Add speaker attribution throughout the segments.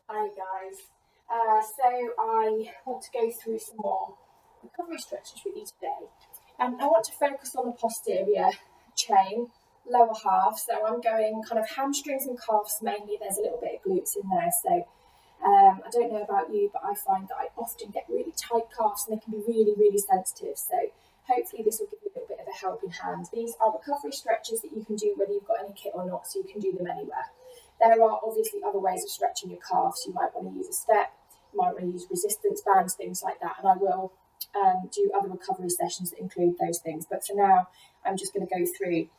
Speaker 1: Hi guys. So I want to go through some more recovery stretches with you today. I want to focus on the posterior chain, lower half. So I'm going kind of hamstrings and calves mainly. There's a little bit of glutes in there. So I don't know about you, but I find that I often get really tight calves and they can be really, really sensitive. So hopefully this will give you a little bit of a helping hand. These are recovery stretches that you can do whether you've got any kit or not, so you can do them anywhere. There are obviously other ways of stretching your calves. You might want to use a step, you might want to use resistance bands, things like that. And I will do other recovery sessions that include those things. But for now, I'm just going to go through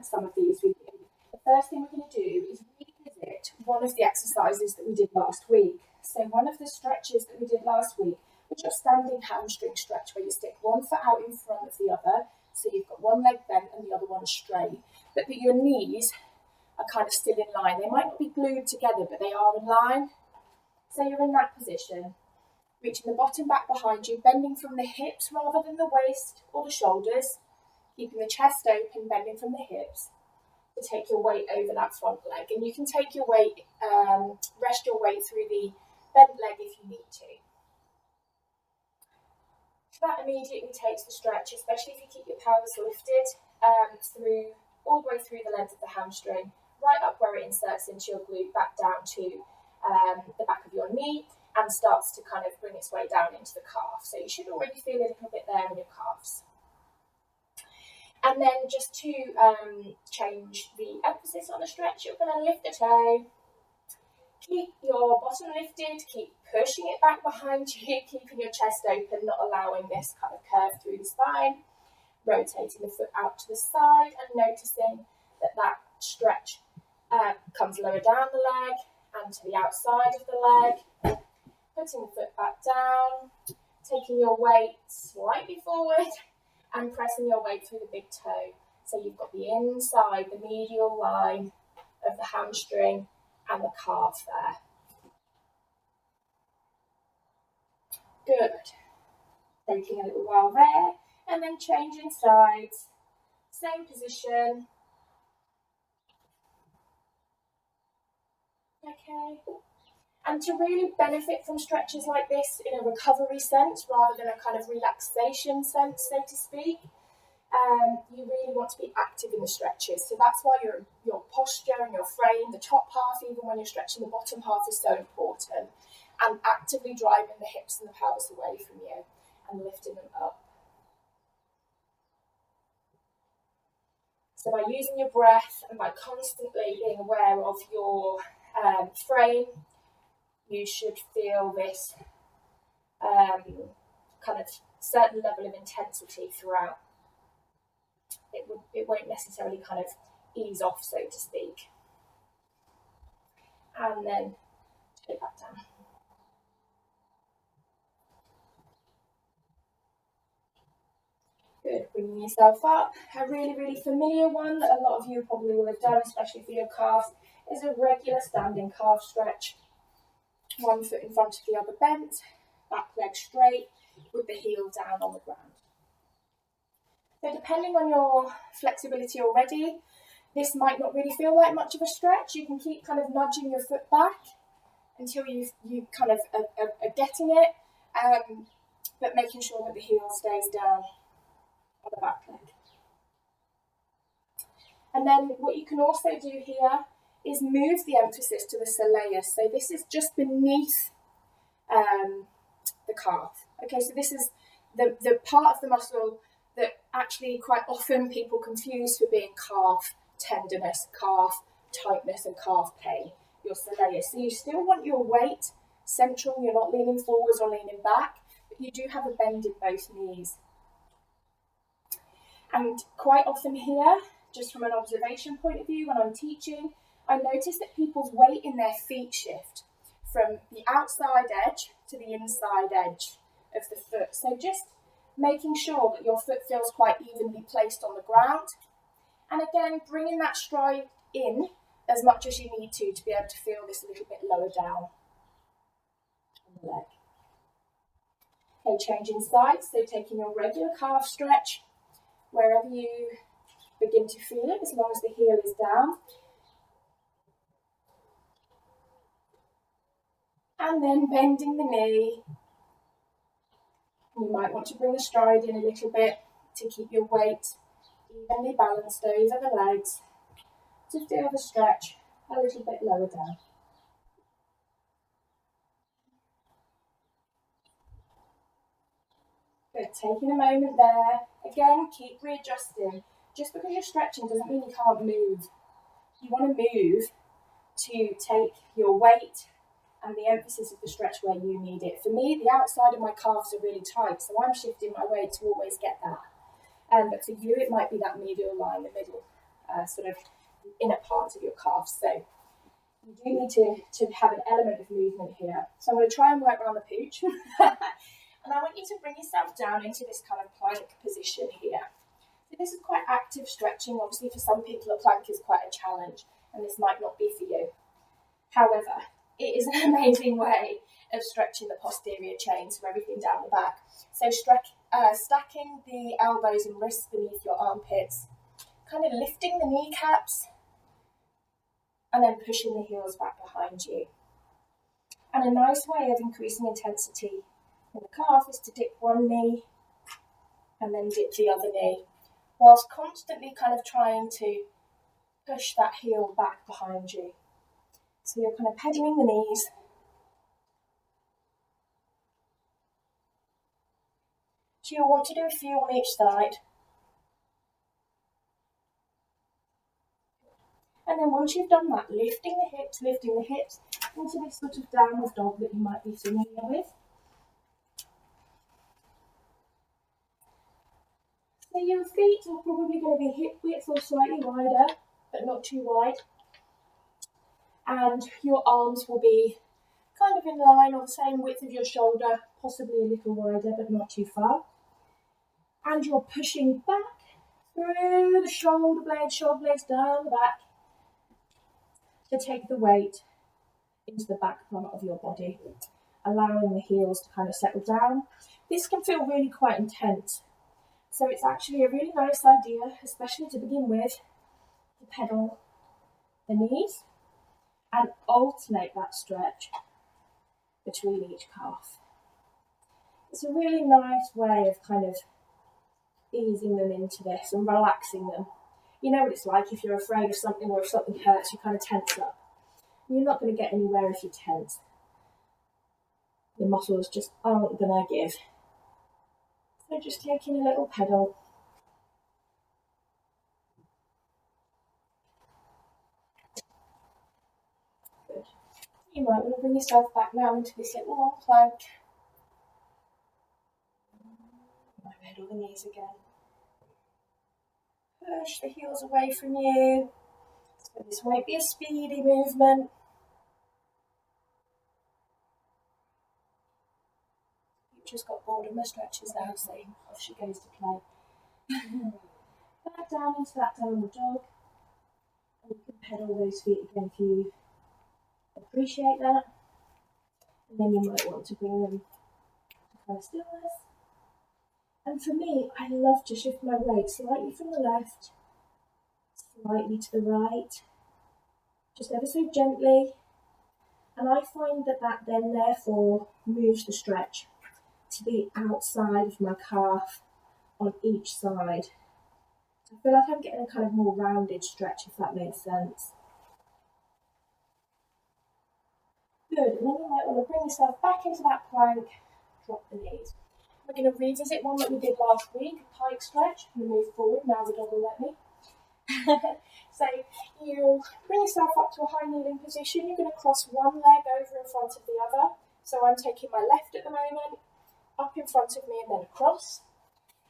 Speaker 1: some of these with you. The first thing we're going to do is revisit one of the exercises that we did last week. So one of the stretches that we did last week was your standing hamstring stretch, where you stick one foot out in front of the other. So you've got one leg bent and the other one straight, but that your knees are kind of still in line. They might not be glued together, but they are in line. So you're in that position, reaching the bottom back behind you, bending from the hips rather than the waist or the shoulders, keeping the chest open, bending from the hips to take your weight over that front leg. And you can take your weight, rest your weight through the bent leg if you need to. That immediately takes the stretch, especially if you keep your pelvis lifted through all the way through the length of the hamstring, right up where it inserts into your glute, back down to the back of your knee, and starts to kind of bring its way down into the calf. So you should already feel a little bit there in your calves. And then just to change the emphasis on the stretch, you're going to lift the toe, keep your bottom lifted, keep pushing it back behind you, keeping your chest open, not allowing this kind of curve through the spine, rotating the foot out to the side and noticing that stretch comes lower down the leg and to the outside of the leg, putting the foot back down, taking your weight slightly forward and pressing your weight through the big toe. So you've got the inside, the medial line of the hamstring and the calf there. Good. Taking a little while there and then changing sides. Same position. Okay. And to really benefit from stretches like this in a recovery sense rather than a kind of relaxation sense, so to speak, you really want to be active in the stretches. So that's why your posture and your frame, the top half, even when you're stretching the bottom half, is so important. And actively driving the hips and the pelvis away from you and lifting them up. So by using your breath and by constantly being aware of your frame, you should feel this kind of certain level of intensity throughout. It won't necessarily kind of ease off, so to speak. And then take that down. Good, bringing yourself up. A really, really familiar one that a lot of you probably will have done, especially for your calves, is a regular standing calf stretch. One foot in front of the other bent, back leg straight, with the heel down on the ground. So depending on your flexibility already, this might not really feel like much of a stretch. You can keep kind of nudging your foot back until you kind of are getting it, but making sure that the heel stays down on the back leg. And then what you can also do here is move the emphasis to the soleus. So this is just beneath the calf. Okay, so this is the part of the muscle that actually quite often people confuse for being calf tenderness, calf tightness and calf pain, your soleus. So you still want your weight central, you're not leaning forwards or leaning back, but you do have a bend in both knees. And quite often here, just from an observation point of view, when I'm teaching, I notice that people's weight in their feet shift from the outside edge to the inside edge of the foot. So just making sure that your foot feels quite evenly placed on the ground. And again, bringing that stride in as much as you need to be able to feel this a little bit lower down on the leg. Okay, changing sides, so taking your regular calf stretch wherever you begin to feel it, as long as the heel is down. And then bending the knee. You might want to bring the stride in a little bit to keep your weight evenly balanced over the legs, to feel the stretch a little bit lower down. Good, taking a moment there. Again, keep readjusting. Just because you're stretching doesn't mean you can't move. You want to move to take your weight and the emphasis of the stretch where you need it. For me, the outside of my calves are really tight, so I'm shifting my weight to always get that. But for you, it might be that medial line, the middle, sort of inner part of your calf. So you do need to have an element of movement here. So I'm going to try and work around the pooch. And I want you to bring yourself down into this kind of plank position here. So this is quite active stretching. Obviously, for some people, a plank is quite a challenge, and this might not be for you. However, it is an amazing way of stretching the posterior chain, so everything down the back. So stacking the elbows and wrists beneath your armpits, kind of lifting the kneecaps, and then pushing the heels back behind you. And a nice way of increasing intensity in the calf is to dip one knee and then dip the other knee, whilst constantly kind of trying to push that heel back behind you. So you're kind of pedaling the knees. So you'll want to do a few on each side. And then once you've done that, lifting the hips into this sort of downward dog that you might be familiar with. So your feet are probably going to be hip width or slightly wider, but not too wide. And your arms will be kind of in line or the same width of your shoulder, possibly a little wider, but not too far. And you're pushing back through the shoulder blades down the back to take the weight into the back part of your body, allowing the heels to kind of settle down. This can feel really quite intense. So it's actually a really nice idea, especially to begin with, to pedal the knees and alternate that stretch between each calf. It's a really nice way of kind of easing them into this and relaxing them. You know what it's like if you're afraid of something or if something hurts, you kind of tense up. You're not going to get anywhere if you tense. The muscles just aren't going to give. So just taking a little pedal. Good. You might want to bring yourself back now into this little long plank. You might pedal the knees again. Push the heels away from you. So this won't be a speedy movement. You've just got bored of my stretches now, so off she goes to play. Back down into that downward dog. And you can pedal those feet again if you appreciate that. And then you might want to bring them to kind of stillness. And for me, I love to shift my weight slightly from the left, slightly to the right, just ever so gently. And I find that that then therefore moves the stretch to the outside of my calf on each side. So I feel like I'm getting a kind of more rounded stretch, if that makes sense. Good, and then you might want to bring yourself back into that plank, drop the knees. We're going to revisit one that we did last week, a pike stretch. I'm going to move forward, now the dog will let me. So you'll bring yourself up to a high kneeling position. You're going to cross one leg over in front of the other. So I'm taking my left at the moment, up in front of me and then across.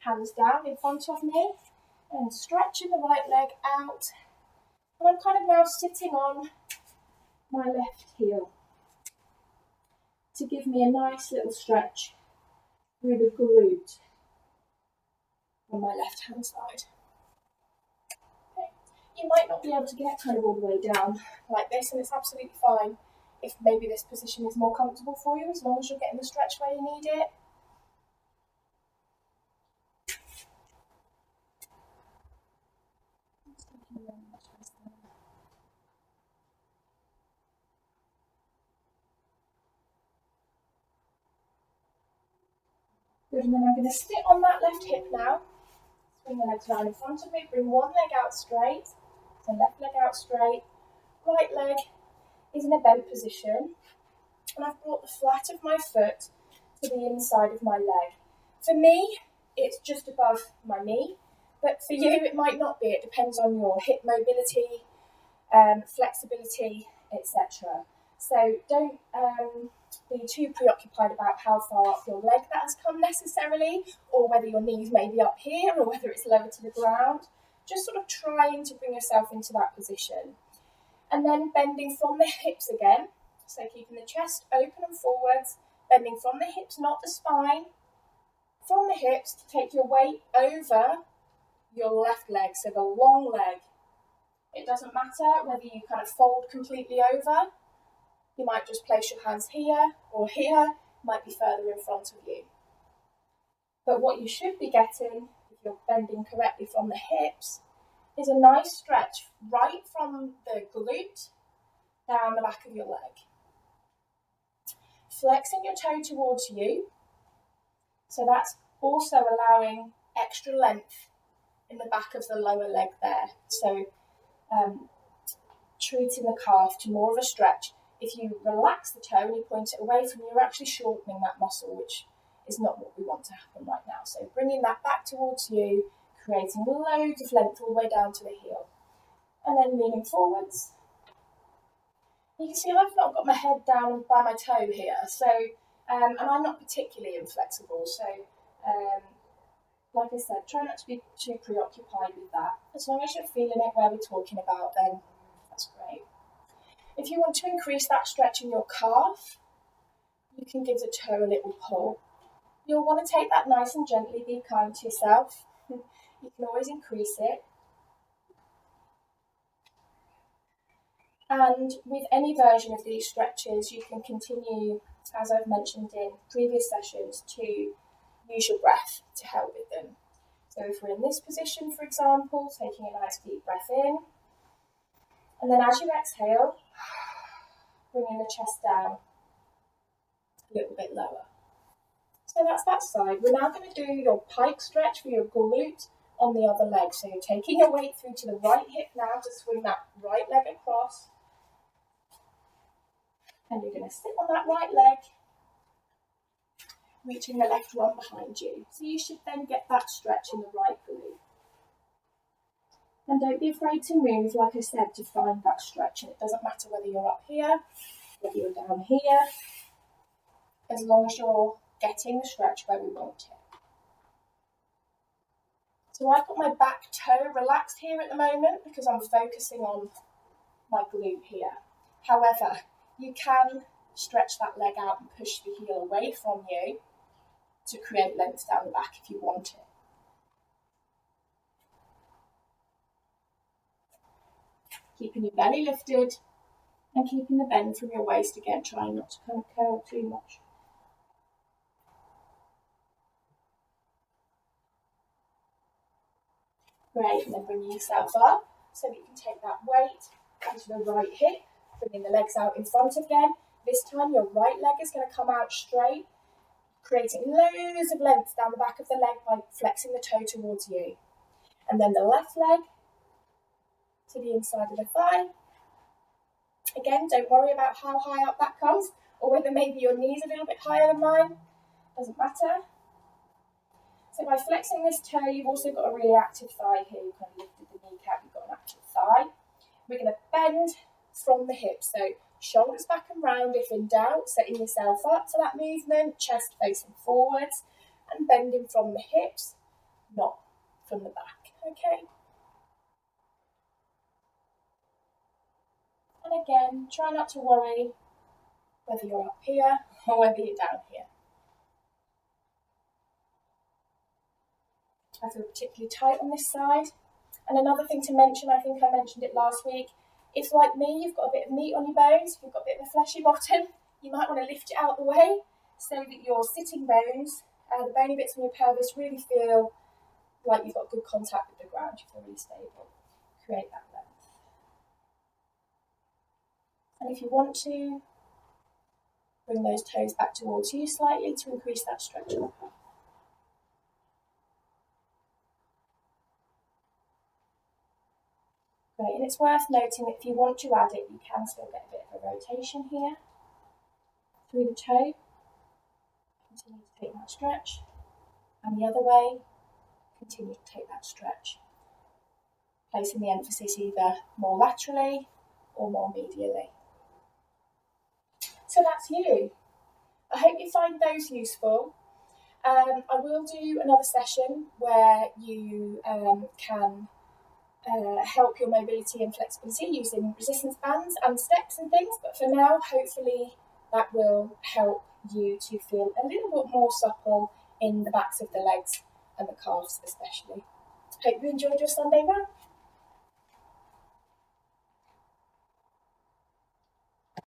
Speaker 1: Hands down in front of me and stretching the right leg out. And I'm kind of now sitting on my left heel to give me a nice little stretch through the glute on my left hand side. Okay. You might not be able to get kind of all the way down like this, and it's absolutely fine if maybe this position is more comfortable for you, as long as you're getting the stretch where you need it. Good, and then I'm going to sit on that left hip now. Swing the legs round in front of me, bring one leg out straight, so left leg out straight, right leg is in a bent position, and I've brought the flat of my foot to the inside of my leg. For me, it's just above my knee, but for you it might not be. It depends on your hip mobility, flexibility, etc. So don't be too preoccupied about how far up your leg that has come necessarily, or whether your knees may be up here or whether it's lower to the ground. Just sort of trying to bring yourself into that position. And then bending from the hips again, so keeping the chest open and forwards, bending from the hips, not the spine, from the hips to take your weight over your left leg, so the long leg. It doesn't matter whether you kind of fold completely over. You might just place your hands here or here, might be further in front of you. But what you should be getting, if you're bending correctly from the hips, is a nice stretch right from the glute down the back of your leg. Flexing your toe towards you, so that's also allowing extra length in the back of the lower leg there. So treating the calf to more of a stretch. If you relax the toe and you point it away from you, you're actually shortening that muscle, which is not what we want to happen right now. So bringing that back towards you, creating loads of length all the way down to the heel. And then leaning forwards. You can see I've not got my head down by my toe here, so and I'm not particularly inflexible, so like I said, try not to be too preoccupied with that. As long as you're feeling it where we're talking about, then that's great. If you want to increase that stretch in your calf, you can give the toe a little pull. You'll want to take that nice and gently, be kind to yourself. You can always increase it. And with any version of these stretches, you can continue, as I've mentioned in previous sessions, to use your breath to help with them. So if we're in this position, for example, taking a nice deep breath in, and then as you exhale, bringing the chest down a little bit lower. So that's that side. We're now going to do your pike stretch for your glute on the other leg. So you're taking your weight through to the right hip now to swing that right leg across. And you're going to sit on that right leg, reaching the left one behind you. So you should then get that stretch in the right glute. And don't be afraid to move, like I said, to find that stretch. And it doesn't matter whether you're up here, whether you're down here, as long as you're getting the stretch where we want it. So I've got my back toe relaxed here at the moment because I'm focusing on my glute here. However, you can stretch that leg out and push the heel away from you to create length down the back if you want it. Keeping your belly lifted and keeping the bend from your waist again, trying not to kind of curl too much. Great, and then bringing yourself up so that you can take that weight onto the right hip, bringing the legs out in front again. This time your right leg is going to come out straight, creating loads of length down the back of the leg by flexing the toe towards you. And then the left leg to the inside of the thigh. Again, don't worry about how high up that comes, or whether maybe your knee's a little bit higher than mine. Doesn't matter. So by flexing this toe, you've also got a really active thigh here. You've kind of lifted the kneecap, you've got an active thigh. We're going to bend from the hips, so shoulders back and round if in doubt, setting yourself up for that movement, chest facing forwards, and bending from the hips, not from the back, okay? And again, try not to worry whether you're up here or whether you're down here. I feel particularly tight on this side. And another thing to mention, I think I mentioned it last week, if like me, you've got a bit of meat on your bones, you've got a bit of a fleshy bottom, you might want to lift it out of the way so that your sitting bones, the bony bits on your pelvis really feel like you've got good contact with the ground, you feel really stable. Create that length. And if you want to, bring those toes back towards you slightly to increase that stretch of the calf. and it's worth noting that if you want to add it, you can still get a bit of a rotation here through the toe. Continue to take that stretch, and the other way, continue to take that stretch, placing the emphasis either more laterally or more medially. So that's you. I hope you find those useful. I will do another session where you can help your mobility and flexibility using resistance bands and steps and things, but for now, hopefully that will help you to feel a little bit more supple in the backs of the legs and the calves especially. Hope you enjoyed your Sunday run.